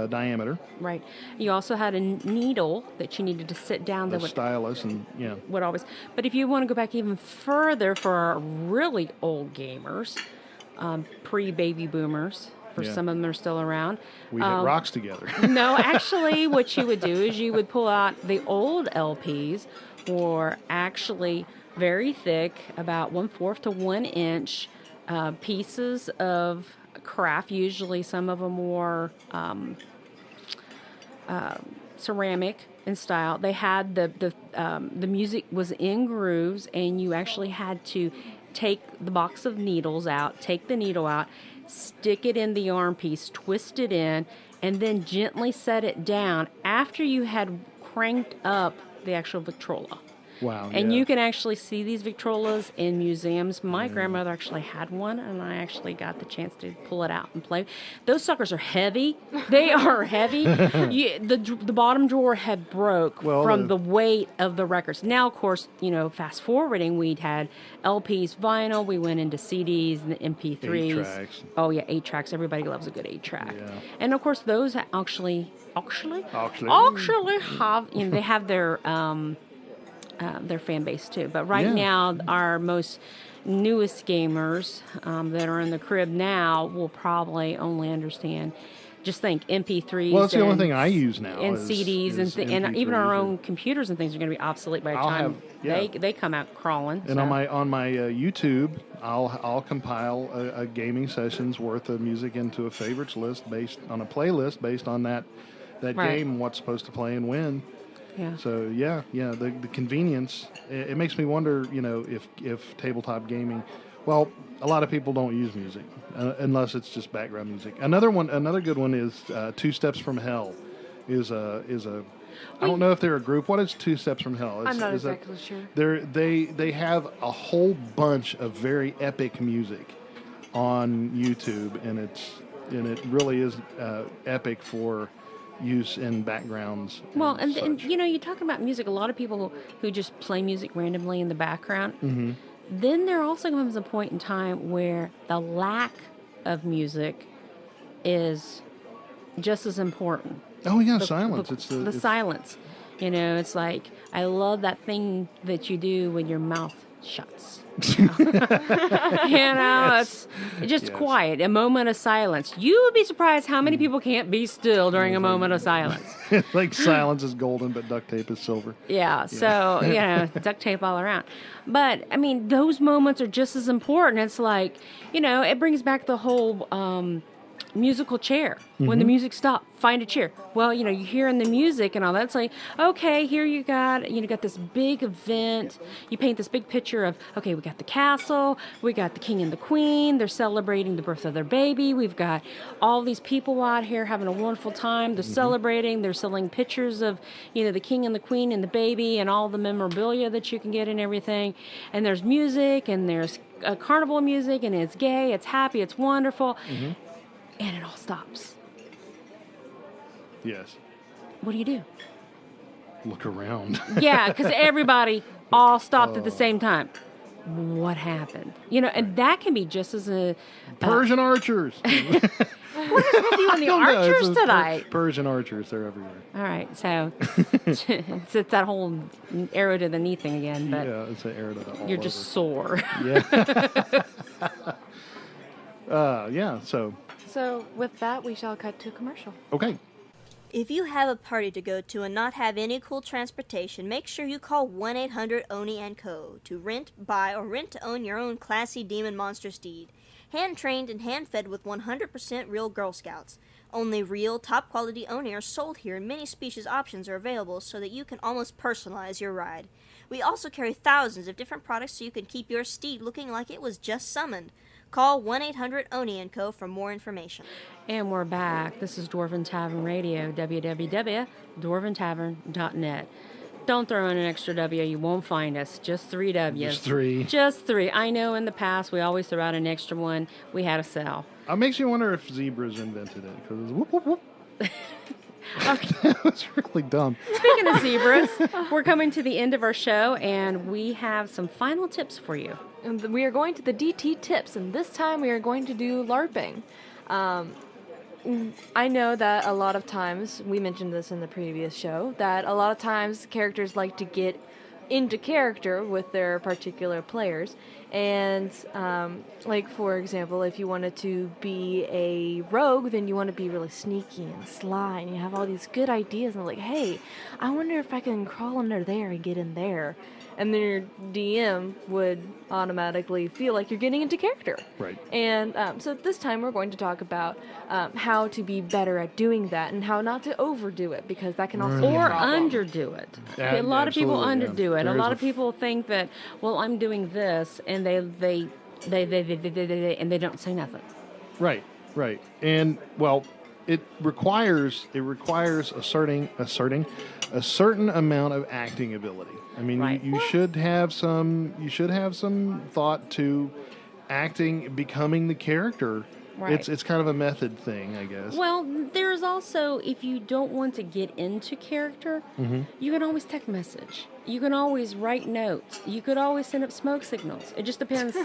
diameter. Right. You also had a needle that you needed to sit down. The That stylus, and would always. But if you want to go back even further for our really old gamers, pre-baby boomers, for some of them are still around. we hit rocks together. No, actually, what you would do is you would pull out the old LPs, were actually very thick, about 1/4 to 1 inch pieces of craft. Usually, some of them were ceramic in style. They had the music was in grooves, and you actually had to take the box of needles out, take the needle out, stick it in the arm piece, twist it in, and then gently set it down after you had cranked up the actual Victrola. Wow. And yeah. you can actually see these Victrolas in museums. My grandmother actually had one, and I actually got the chance to pull it out and play. Those suckers are heavy. They are heavy. The bottom drawer had broke from the weight of the records. Now, of course, fast forwarding, we'd had LPs, vinyl. We went into CDs and MP3s. 8 tracks. Oh, yeah, 8 tracks. Everybody loves a good 8-track. Yeah. And, of course, those actually have, they have their fan base too. But right now, our most newest gamers that are in the crib now will probably only understand. Just think MP3s. Well, it's the only thing I use now. And CDs and even our own computers and things are going to be obsolete by the time they come out crawling. And on my YouTube, I'll compile a gaming session's worth of music into a favorites list based on a playlist based on that game, what's supposed to play and when. Yeah. So the convenience. It makes me wonder, if tabletop gaming. Well, a lot of people don't use music unless it's just background music. Another good one is 2 Steps from Hell. Is a I don't know if they're a group. What is 2 Steps from Hell? I'm not exactly sure. They have a whole bunch of very epic music on YouTube, and it really is epic for use in backgrounds. Well, and you talk about music. A lot of people who just play music randomly in the background. Mm-hmm. Then there also comes a point in time where the lack of music is just as important. Oh yeah, silence. It's silence. It's like, I love that thing that you do when your mouth shuts. It's just quiet, a moment of silence. You would be surprised how many people can't be still during a moment of silence. Like silence is golden, but duct tape is silver. Yeah. So, duct tape all around. But, I mean, those moments are just as important. It's like, it brings back the whole musical chair. Mm-hmm. When the music stopped, find a chair. Well, you're hearing the music and all that. It's like, okay, here you got this big event. You paint this big picture of, okay, we got the castle, we got the king and the queen. They're celebrating the birth of their baby. We've got all these people out here having a wonderful time. They're celebrating. They're selling pictures of, the king and the queen and the baby and all the memorabilia that you can get and everything. And there's music and there's carnival music and it's gay, it's happy, it's wonderful. Mm-hmm. And it all stops. Yes. What do you do? Look around. Yeah, because everybody all stopped at the same time. What happened? And that can be just as a... Persian archers. What is with you and the archers tonight? Persian archers, they're everywhere. All right, so it's that whole arrow to the knee thing again. But yeah, it's an arrow to the all you're just sore. Yeah. So with that, we shall cut to a commercial. Okay. If you have a party to go to and not have any cool transportation, make sure you call 1-800-ONI&CO to rent, buy, or rent to own your own classy demon monster steed. Hand-trained and hand-fed with 100% real Girl Scouts. Only real, top-quality Oni are sold here, and many species options are available so that you can almost personalize your ride. We also carry thousands of different products so you can keep your steed looking like it was just summoned. Call 1-800-ONI&CO for more information. And we're back. This is Dwarven Tavern Radio, www.dwarventavern.net. Don't throw in an extra W. You won't find us. Just 3 W's. Just three. I know in the past we always throw out an extra one. We had a sell. It makes you wonder if zebras invented it, because whoop, whoop, whoop. Okay. That was really dumb. Speaking of zebras, we're coming to the end of our show, and we have some final tips for you. And we are going to the DT tips, and this time we are going to do LARPing. I know that a lot of times, we mentioned this in the previous show, that a lot of times characters like to get into character with their particular players. And, like, for example, if you wanted to be a rogue, then you want to be really sneaky and sly, and you have all these good ideas, and like, hey, I wonder if I can crawl under there and get in there. And then your DM would automatically feel like you're getting into character. Right. And so this time we're going to talk about how to be better at doing that and how not to overdo it, because that can also be a Or problem. underdo it. A lot of people Absolutely, underdo yeah. it. There A is lot a of people think that, well, I'm doing this, and they and they don't say nothing. Right. And well, it requires asserting a certain amount of acting ability. I mean, Right. you should have some thought to acting, becoming the character. Right. It's kind of a method thing, I guess. Well, there's also, if you don't want to get into character, you can always text message. You can always write notes. You could always send up smoke signals. It just depends,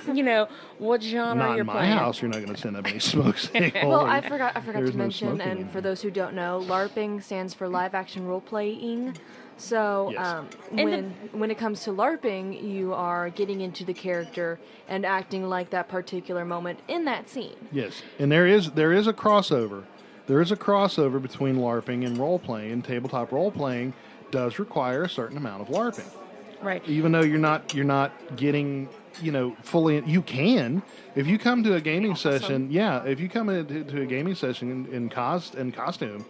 what genre Not you're in my playing. house. You're not going to send up any smoke signals. Well, I forgot There's to no mention, smoking and in for here. those who don't know, LARPing stands for live action role playing. So Yes. when it comes to LARPing, you are getting into the character and acting like that particular moment in that scene. Yes, and there is a crossover. There is a crossover between LARPing and role playing. And tabletop role playing does require a certain amount of LARPing. Right. Even though you're not getting fully. You can if you come to a gaming session. Yeah, if you come to a gaming session in costume.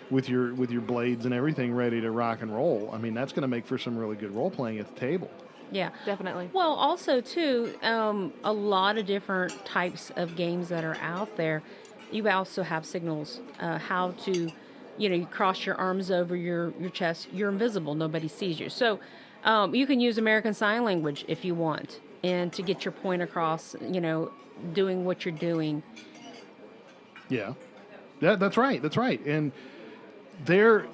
With your blades and everything ready to rock and roll, I mean that's going to make for some really good role playing at the table. Yeah. Definitely. Well, also, too, a lot of different types of games that are out there, you also have signals, how to, you cross your arms over your chest. You're invisible. Nobody sees you. So you can use American Sign Language if you want, and to get your point across, doing what you're doing. Yeah, that's right. And their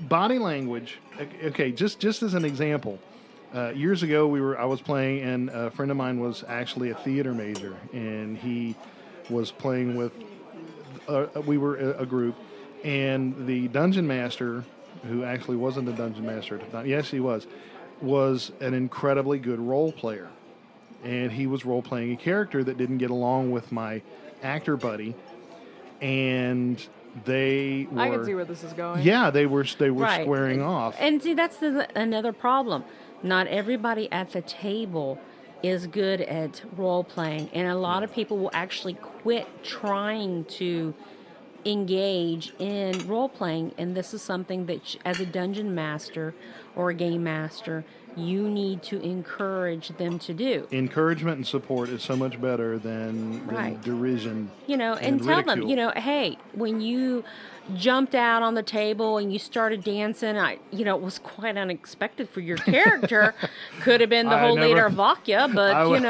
body language. Okay, just as an example, years ago I was playing, and a friend of mine was actually a theater major, and he was playing with. We were a group, and the dungeon master, who actually wasn't the dungeon master at the time. Yes, he was an incredibly good role player, and he was role playing a character that didn't get along with my actor buddy, and they were. I can see where this is going. Yeah, they were Right. squaring off. And see, that's another problem. Not everybody at the table is good at role playing, and a lot of people will actually quit trying to engage in role playing. And this is something that, as a dungeon master or a game master, you need to encourage them to do. Encouragement and support is so much better than Right. derision. And tell them, ridicule. hey, when you jumped out on the table and you started dancing, it was quite unexpected for your character. Could have been the whole leader of Vakya, but, I would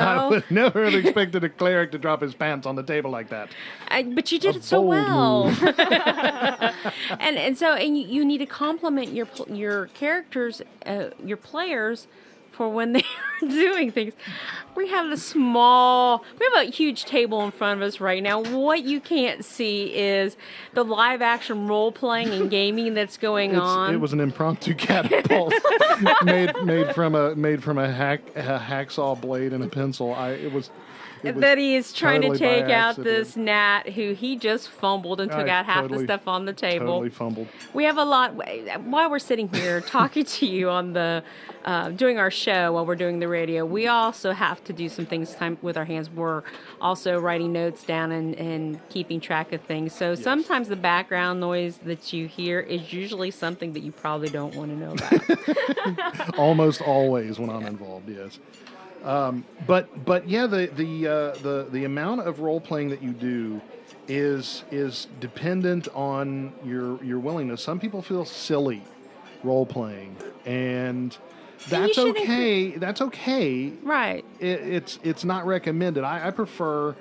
never have expected a cleric to drop his pants on the table like that. But you did it so bold well. and you need to compliment your characters, your players, for when they are doing things. We have a huge table in front of us right now. What you can't see is the live action role playing and gaming that's going on. It was an impromptu catapult made from a hacksaw blade and a pencil. It was that he is trying to totally by take out accident. this gnat who he just fumbled and took out half the stuff on the table. Totally fumbled. We have a lot. While we're sitting here talking to you on the doing our show while we're doing the radio, we also have to do some things with our hands. We're also writing notes down and keeping track of things. So sometimes the background noise that you hear is usually something that you probably don't want to know about. Almost always when I'm involved, yes. But yeah, the amount of role playing that you do is dependent on your willingness. Some people feel silly role playing, and that's okay. That's okay. Right. It's not recommended. I prefer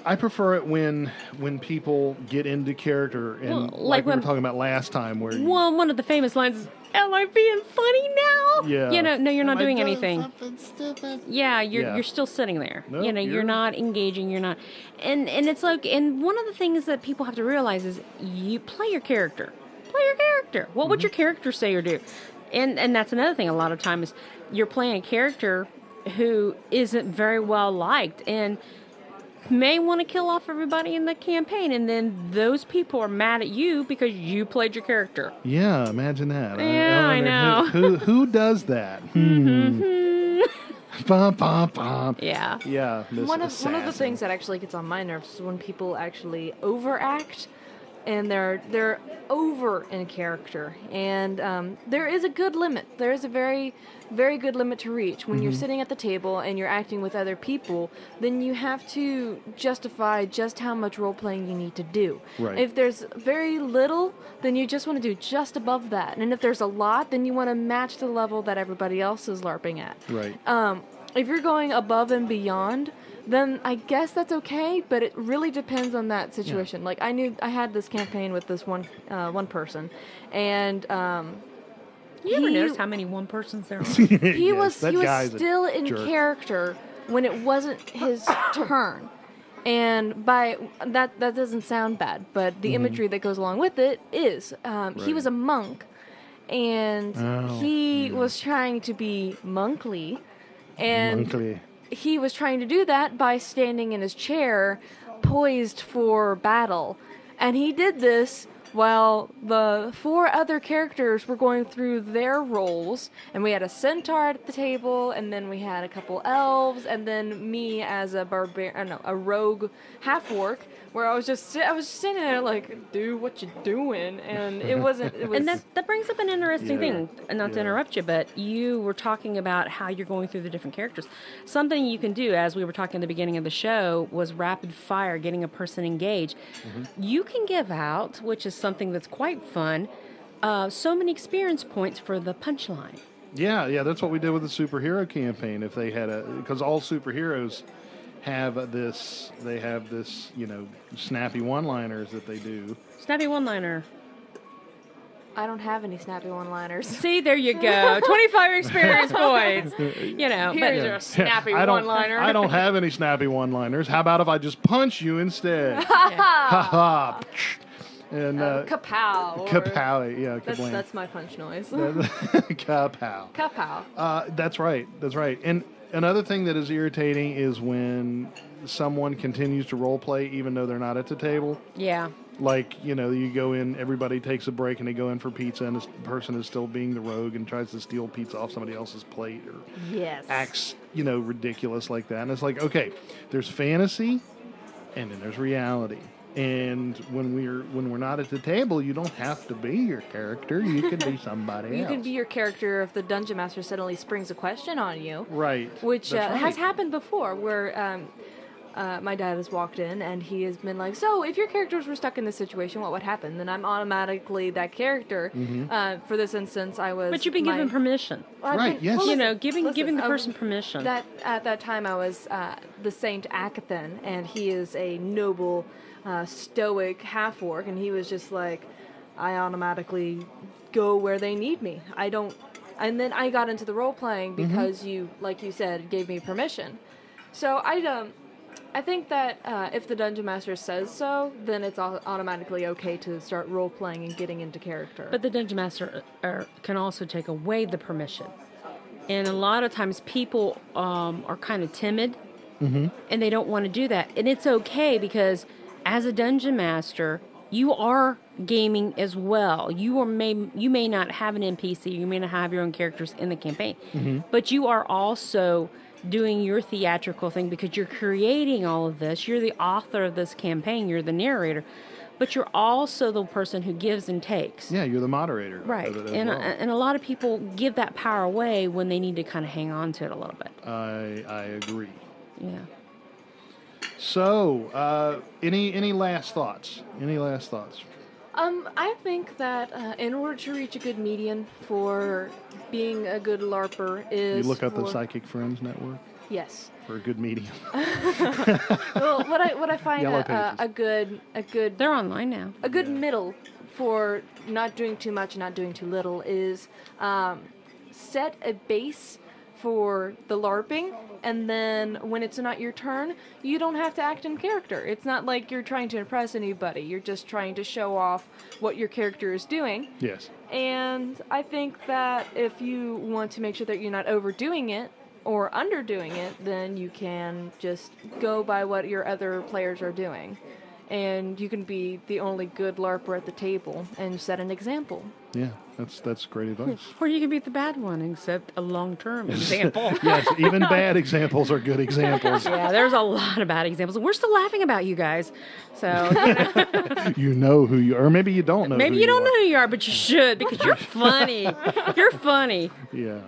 it when people get into character, and like we were talking about last time, where one of the famous lines is, "Am I being funny now?" Yeah. No, you're not doing doing anything. something stupid? Yeah, you're still sitting there. Nope, You're not engaging. You're not, and it's like, and one of the things that people have to realize is you play your character. Play your character. What would your character say or do? And that's another thing. A lot of times, you're playing a character who isn't very well liked and may want to kill off everybody in the campaign, and then those people are mad at you because you played your character. Yeah, imagine that. Yeah, I know. Who does that? Bum, bum, bum. Yeah. Yeah. One of the things that actually gets on my nerves is when people actually overact, and they're over in character, and there is a good limit. There is a very, very good limit to reach. When you're sitting at the table and you're acting with other people, then you have to justify just how much role playing you need to do. Right. If there's very little, then you just want to do just above that, and if there's a lot, then you want to match the level that everybody else is LARPing at. Right. If you're going above and beyond, then I guess that's okay, but it really depends on that situation. Like, I had this campaign with this one person, and You ever notice how many one persons there are? he was that guy's a still in jerk. character when it wasn't his turn. And by that doesn't sound bad, but the imagery that goes along with it is he was a monk, and he was trying to be monkly, and Monkly. he was trying to do that by standing in his chair, poised for battle. And he did this while the 4 other characters were going through their roles, and we had a centaur at the table, and then we had a couple elves, and then me as a rogue half-orc, where I was just standing there like, dude, what you doing? And it was And that brings up an interesting thing, not to interrupt you, but you were talking about how you're going through the different characters. Something you can do, as we were talking at the beginning of the show, was rapid fire, getting a person engaged. You can give out, which is something that's quite fun, so many experience points for the punchline. Yeah, that's what we did with the superhero campaign. If they had because all superheroes have this, snappy one-liners that they do. Snappy one-liner. I don't have any snappy one-liners. See, there you go. 25 experience points. Here's your snappy one-liner. I don't have any snappy one-liners. How about if I just punch you instead? Ha ha. And Kapow. Kapow, yeah, kablam. That's my punch noise. Kapow. Kapow. That's right. And another thing that is irritating is when someone continues to role play even though they're not at the table. Yeah. Like, you go in, everybody takes a break, and they go in for pizza, and this person is still being the rogue and tries to steal pizza off somebody else's plate or acts, ridiculous like that. And it's like, okay, there's fantasy, and then there's reality. And when we're not at the table, you don't have to be your character. You can be somebody else. You can be your character if the dungeon master suddenly springs a question on you. Right. Which That's right. has happened before, where my dad has walked in and he has been like, so if your characters were stuck in this situation, what would happen? Then I'm automatically that character. For this instance, I was... But you've been given permission. Right, yes. Giving the person permission. At that time, I was the Saint Akathan, and he is a noble... stoic half-orc, and he was just like, I automatically go where they need me. I don't... And then I got into the role-playing because you, like you said, gave me permission. So I think that if the Dungeon Master says so, then it's automatically okay to start role-playing and getting into character. But the Dungeon Master can also take away the permission. And a lot of times people are kind of timid, and they don't want to do that. And it's okay because... As a dungeon master, you are gaming as well. You may not have an NPC, you may not have your own characters in the campaign, but you are also doing your theatrical thing because you're creating all of this. You're the author of this campaign. You're the narrator, but you're also the person who gives and takes. Yeah, you're the moderator. Right, Of it as and well. And a lot of people give that power away when they need to kind of hang on to it a little bit. I agree. Yeah. So, any last thoughts? I think that in order to reach a good median for being a good LARPer is You look up the Psychic Friends Network Yes. for a good medium. Well, what I find Yellow a good They're online now. a good middle for not doing too much and not doing too little is set a base for the LARPing, and then when it's not your turn, you don't have to act in character. It's not like you're trying to impress anybody. You're just trying to show off what your character is doing. Yes. And I think that if you want to make sure that you're not overdoing it, or underdoing it, then you can just go by what your other players are doing. And you can be the only good LARPer at the table and set an example. Yeah, that's great advice. Or you can be the bad one, except a long-term example. Yes, even bad examples are good examples. Yeah, there's a lot of bad examples. We're still laughing about you guys. So You know who you are. Or maybe you don't know maybe who you don't are. know who you are, but you should, because you're funny. You're funny. Yeah.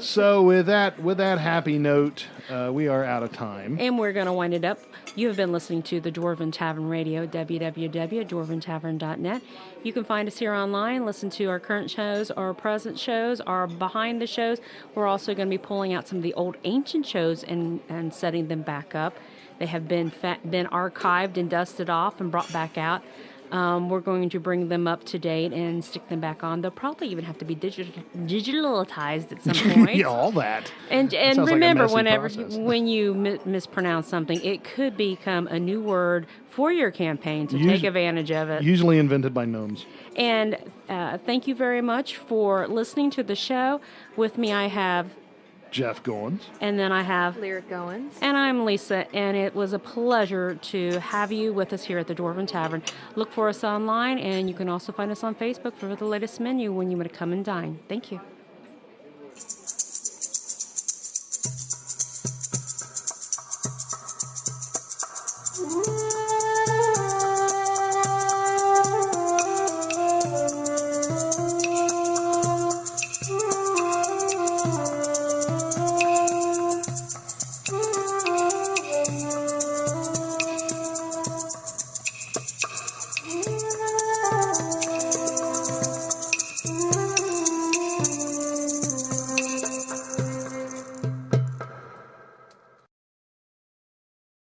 So with that happy note, we are out of time. And we're going to wind it up. You have been listening to the Dwarven Tavern Radio, www.dwarventavern.net. You can find us here online, listen to our current shows, our present shows, our behind the shows. We're also going to be pulling out some of the old ancient shows and setting them back up. They have been archived and dusted off and brought back out. We're going to bring them up to date and stick them back on. They'll probably even have to be digitalized at some point. Yeah, all that. And sounds like a remember, messy process. when you mispronounce something, it could become a new word for your campaign, so take advantage of it. Usually invented by gnomes. And thank you very much for listening to the show. With me, I have Jeff Goins. and then I have Lyric Goins. and I'm Lisa, and it was a pleasure to have you with us here at the Dwarven Tavern. Look for us online, and you can also find us on Facebook for the latest menu when you want to come and dine. Thank you.